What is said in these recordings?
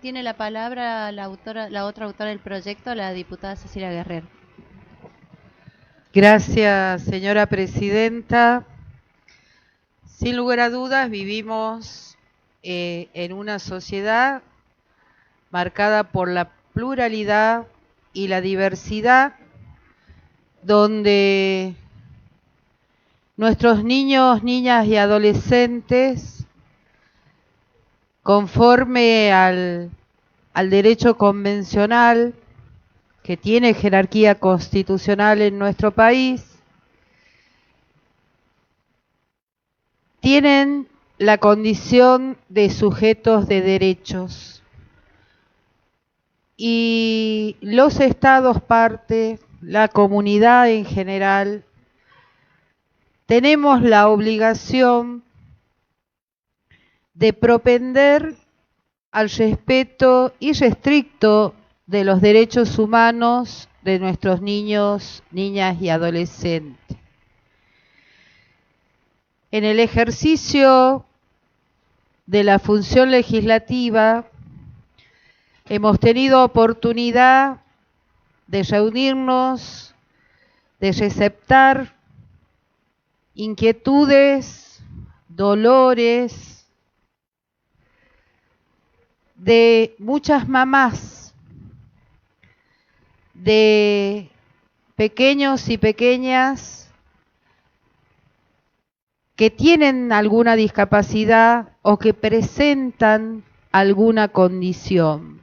Tiene la palabra la otra autora del proyecto, la diputada Cecilia Guerrero. Gracias, señora presidenta. Sin lugar a dudas, vivimos en una sociedad marcada por la pluralidad y la diversidad, donde nuestros niños, niñas y adolescentes, conforme al derecho convencional que tiene jerarquía constitucional en nuestro país, tienen la condición de sujetos de derechos. Y los estados parte, la comunidad en general, tenemos la obligación de propender al respeto irrestricto de los derechos humanos de nuestros niños, niñas y adolescentes. En el ejercicio de la función legislativa, hemos tenido oportunidad de reunirnos, de receptar inquietudes, dolores de muchas mamás, de pequeños y pequeñas que tienen alguna discapacidad o que presentan alguna condición.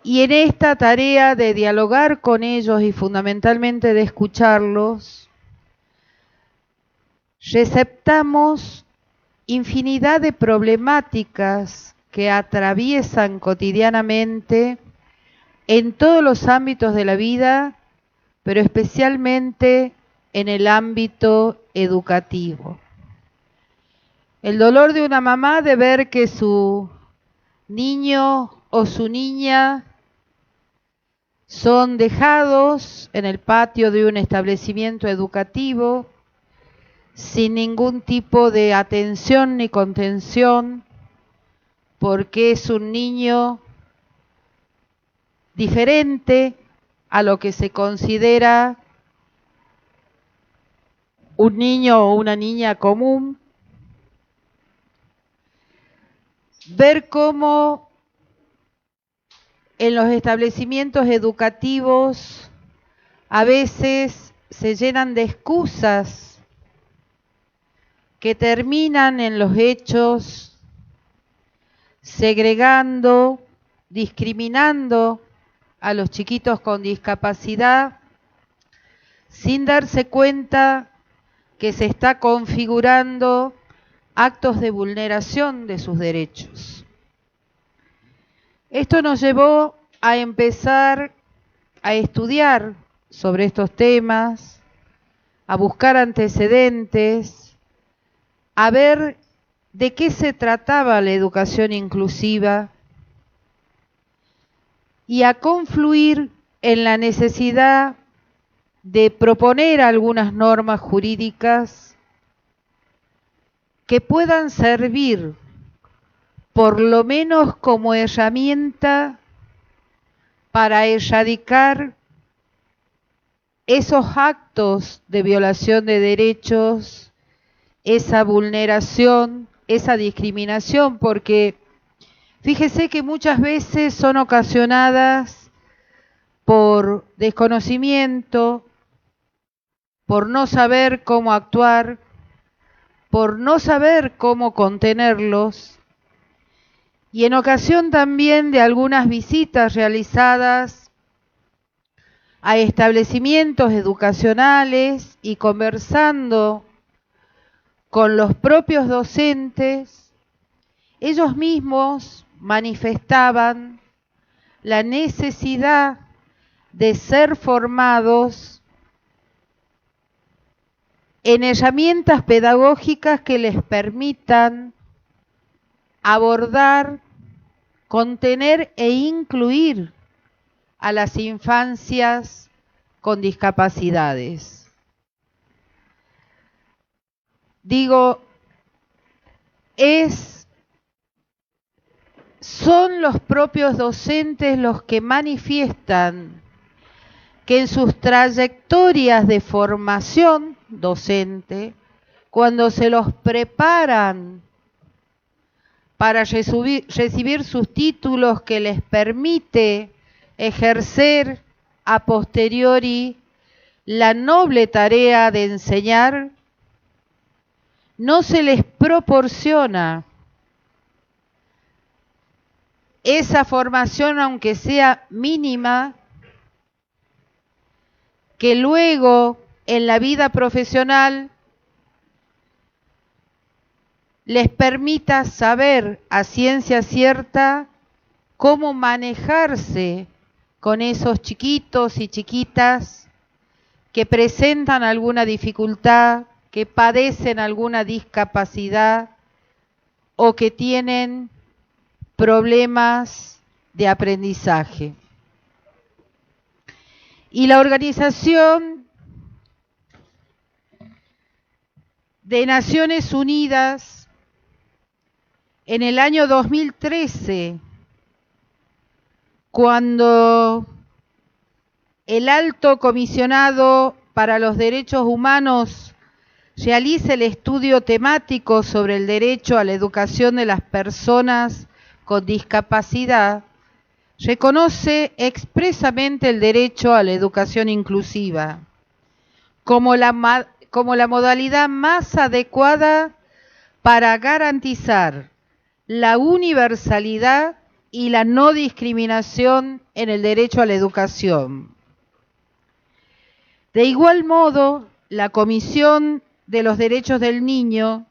Y en esta tarea de dialogar con ellos y fundamentalmente de escucharlos, receptamos infinidad de problemáticas que atraviesan cotidianamente en todos los ámbitos de la vida, pero especialmente en el ámbito educativo. El dolor de una mamá de ver que su niño o su niña son dejados en el patio de un establecimiento educativo sin ningún tipo de atención ni contención, porque es un niño diferente a lo que se considera un niño o una niña común. Ver cómo en los establecimientos educativos a veces se llenan de excusas que terminan en los hechos segregando, discriminando a los chiquitos con discapacidad, sin darse cuenta que se está configurando actos de vulneración de sus derechos. Esto nos llevó a empezar a estudiar sobre estos temas, a buscar antecedentes, a ver de qué se trataba la educación inclusiva y a confluir en la necesidad de proponer algunas normas jurídicas que puedan servir por lo menos como herramienta para erradicar esos actos de violación de derechos, esa vulneración, esa discriminación, porque fíjese que muchas veces son ocasionadas por desconocimiento, por no saber cómo actuar, por no saber cómo contenerlos, y en ocasión también de algunas visitas realizadas a establecimientos educacionales y conversando con los propios docentes, ellos mismos manifestaban la necesidad de ser formados en herramientas pedagógicas que les permitan abordar, contener e incluir a las infancias con discapacidades. Digo, es son los propios docentes los que manifiestan que en sus trayectorias de formación docente, cuando se los preparan para recibir sus títulos que les permite ejercer a posteriori la noble tarea de enseñar, no se les proporciona esa formación, aunque sea mínima, que luego en la vida profesional les permita saber a ciencia cierta cómo manejarse con esos chiquitos y chiquitas que presentan alguna dificultad, que padecen alguna discapacidad o que tienen problemas de aprendizaje. Y la Organización de Naciones Unidas, en el año 2013, cuando el Alto Comisionado para los Derechos Humanos realiza el estudio temático sobre el derecho a la educación de las personas con discapacidad, reconoce expresamente el derecho a la educación inclusiva como la modalidad más adecuada para garantizar la universalidad y la no discriminación en el derecho a la educación. De igual modo, la Comisión de los Derechos del Niño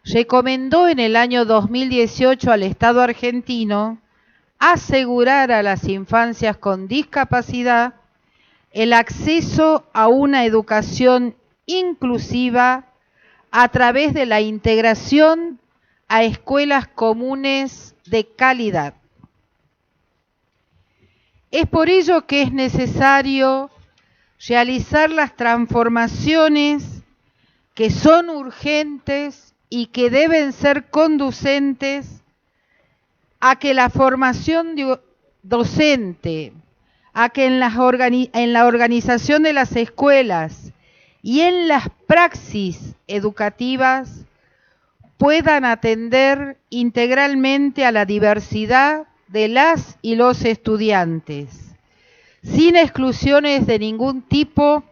recomendó en el año 2018 al Estado argentino asegurar a las infancias con discapacidad el acceso a una educación inclusiva a través de la integración a escuelas comunes de calidad. Es por ello que es necesario realizar las transformaciones que son urgentes y que deben ser conducentes a que la formación docente, a que en la organización de las escuelas y en las praxis educativas puedan atender integralmente a la diversidad de las y los estudiantes, sin exclusiones de ningún tipo,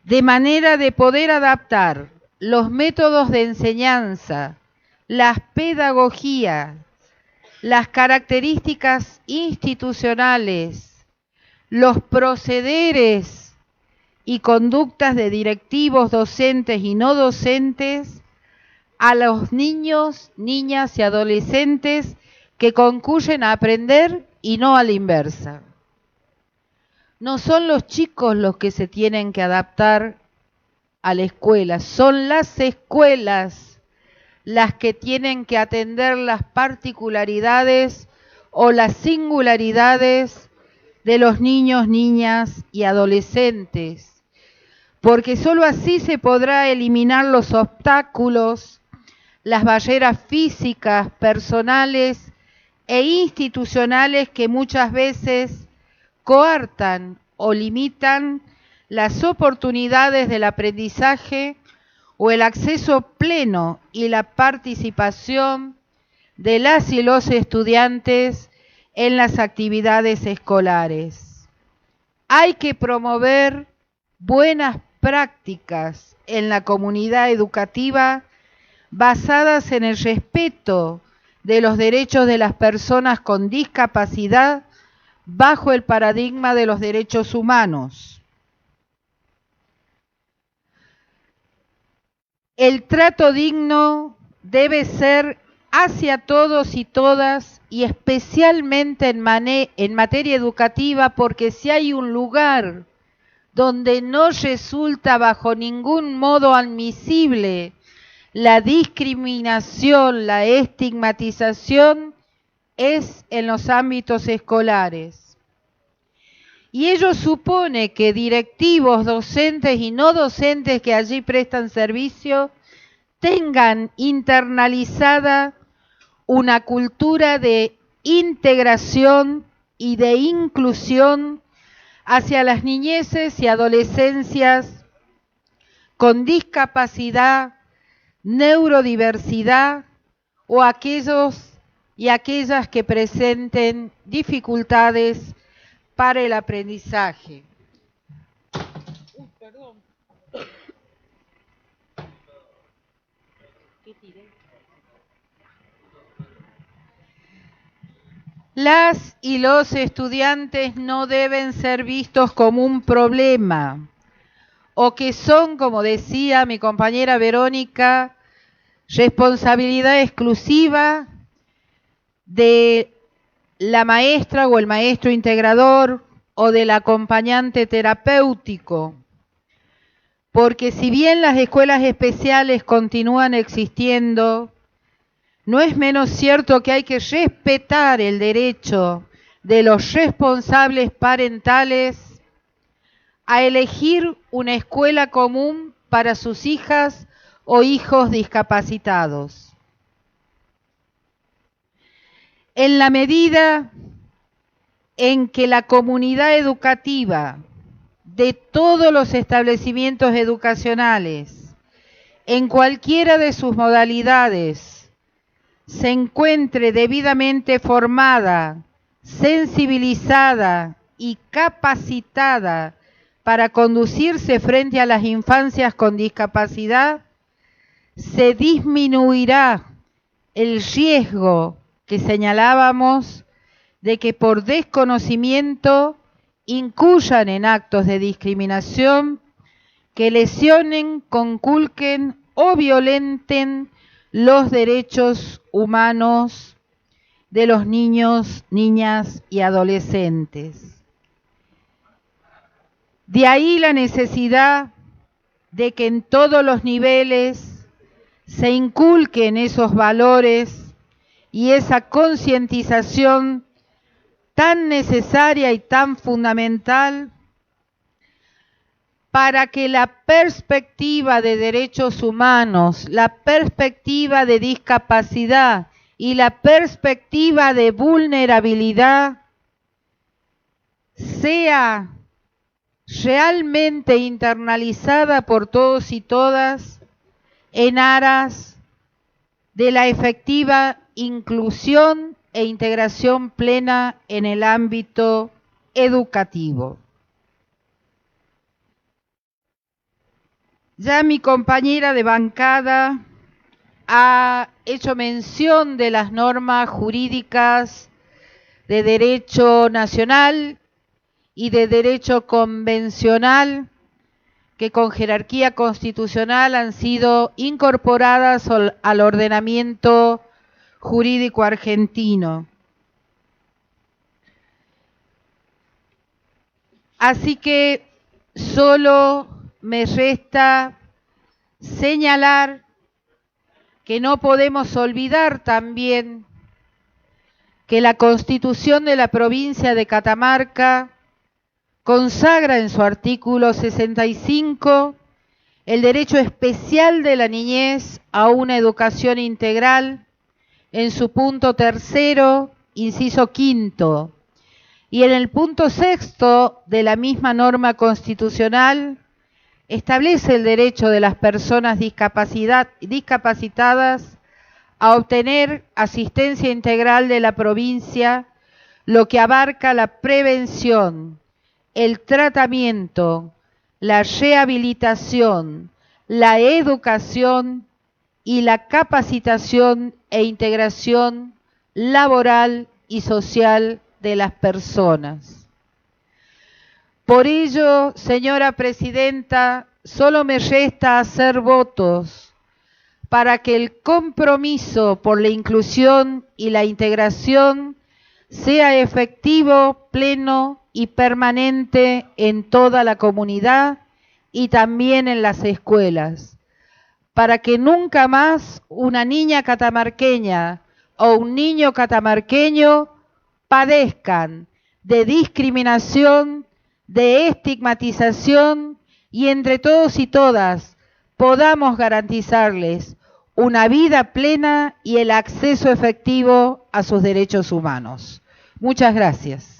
de manera de poder adaptar los métodos de enseñanza, las pedagogías, las características institucionales, los procederes y conductas de directivos docentes y no docentes a los niños, niñas y adolescentes que concurren a aprender y no a la inversa. No son los chicos los que se tienen que adaptar a la escuela, son las escuelas las que tienen que atender las particularidades o las singularidades de los niños, niñas y adolescentes, porque sólo así se podrá eliminar los obstáculos, las barreras físicas, personales e institucionales que muchas veces coartan o limitan las oportunidades del aprendizaje o el acceso pleno y la participación de las y los estudiantes en las actividades escolares. Hay que promover buenas prácticas en la comunidad educativa basadas en el respeto de los derechos de las personas con discapacidad bajo el paradigma de los derechos humanos. El trato digno debe ser hacia todos y todas y especialmente en materia educativa, porque si hay un lugar donde no resulta bajo ningún modo admisible la discriminación, la estigmatización, es en los ámbitos escolares. Y ello supone que directivos, docentes y no docentes que allí prestan servicio tengan internalizada una cultura de integración y de inclusión hacia las niñeces y adolescencias con discapacidad, neurodiversidad o aquellos y aquellas que presenten dificultades para el aprendizaje. Las y los estudiantes no deben ser vistos como un problema o que son, como decía mi compañera Verónica, responsabilidad exclusiva de la maestra o el maestro integrador o del acompañante terapéutico. Porque si bien las escuelas especiales continúan existiendo, no es menos cierto que hay que respetar el derecho de los responsables parentales a elegir una escuela común para sus hijas o hijos discapacitados. En la medida en que la comunidad educativa de todos los establecimientos educacionales, en cualquiera de sus modalidades, se encuentre debidamente formada, sensibilizada y capacitada para conducirse frente a las infancias con discapacidad, se disminuirá el riesgo que señalábamos de que por desconocimiento incurran en actos de discriminación que lesionen, conculquen o violenten los derechos humanos de los niños, niñas y adolescentes. De ahí la necesidad de que en todos los niveles se inculquen esos valores y esa concientización tan necesaria y tan fundamental para que la perspectiva de derechos humanos, la perspectiva de discapacidad y la perspectiva de vulnerabilidad sea realmente internalizada por todos y todas en aras de la efectiva inclusión e integración plena en el ámbito educativo. Ya mi compañera de bancada ha hecho mención de las normas jurídicas de derecho nacional y de derecho convencional que con jerarquía constitucional han sido incorporadas al ordenamiento jurídico argentino. Así que solo me resta señalar que no podemos olvidar también que la Constitución de la provincia de Catamarca consagra en su artículo 65 el derecho especial de la niñez a una educación integral en su punto 3, inciso 5, y en el punto 6 de la misma norma constitucional establece el derecho de las personas discapacitadas a obtener asistencia integral de la provincia, lo que abarca la prevención, el tratamiento, la rehabilitación, la educación y la capacitación e integración laboral y social de las personas. Por ello, señora presidenta, solo me resta hacer votos para que el compromiso por la inclusión y la integración sea efectivo, pleno y permanente en toda la comunidad y también en las escuelas, para que nunca más una niña catamarqueña o un niño catamarqueño padezcan de discriminación, de estigmatización y entre todos y todas podamos garantizarles una vida plena y el acceso efectivo a sus derechos humanos. Muchas gracias.